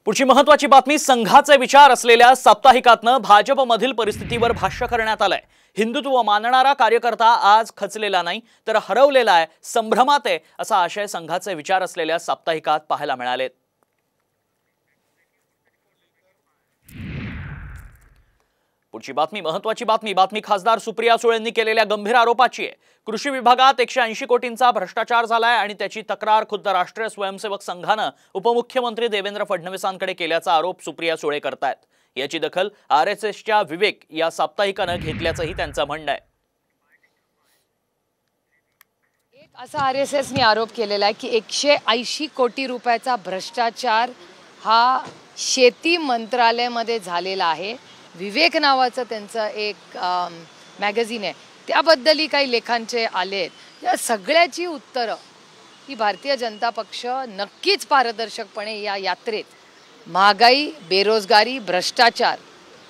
पुढची महत्त्वाची बातमी, संघाचे विचार असलेल्या साप्ताहिकातनं भाजपमधील परिस्थितीवर भाष्य करण्यात आलंय। हिंदुत्व मानणारा कार्यकर्ता आज खचलेला नाही तर हरवलेला आहे, संभ्रमात आहे, असा आशय संघाचे विचार असलेल्या साप्ताहिकात पाहायला मिळाले। पुढची बातमी महत्त्वाची बातमी खासदार सुप्रिया सुळेंनी केलेल्या गंभीर आरोपाची आहे। कृषी विभागात 180 कोटींचा भ्रष्टाचार झालाय आणि त्याची तक्रार खुद्द राष्ट्रीय स्वयंसेवक संघाने उपमुख्यमंत्री देवेंद्र फडणवीसांकडे केल्याचा आरोप सुप्रिया सुळे करतायत। याची दखल आरएसएसच्या विवेक या साप्ताहिकाने घेतल्याचंही त्यांचं म्हणणं आहे। एक असा आरएसएसने आरोप केलेला आहे की 180 कोटी रुपयाचा भ्रष्टाचार हा शेती मंत्रालयामध्ये झालेला आहे। विवेक नावाचं त्यांचं एक मॅगझिन आहे, त्याबद्दलही काही लेखांचे आलेत। या सगळ्याची उत्तरं ही भारतीय जनता पक्ष नक्कीच पारदर्शकपणे या यात्रेत महागाई, बेरोजगारी, भ्रष्टाचार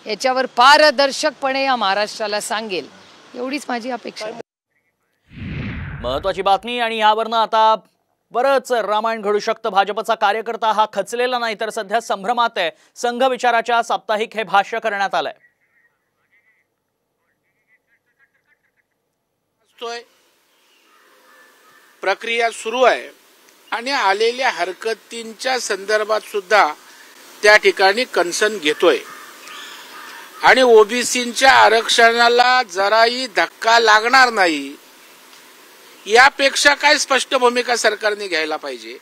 याच्यावर पारदर्शकपणे या महाराष्ट्राला सांगेल, एवढीच माझी अपेक्षा आहे। महत्त्वाची बातमी आणि यावरनं आता बरंच रामायण घडू शकतं। भाजपचा कार्यकर्ता हा खचलेला नाही तर सध्या संभ्रमात आहे। संघ विचाराच्या साप्ताहिक हे भाष्य करण्यात आलंय। प्रक्रिया सुरू आहे आणि आलेल्या हरकतींच्या संदर्भात सुद्धा त्या ठिकाणी कन्सर्न घेतोय आणि ओबीसींच्या आरक्षणाला जराही धक्का लागणार नाही यापेक्षा काय स्पष्ट भूमिका सरकारने घ्यायला पाहिजे।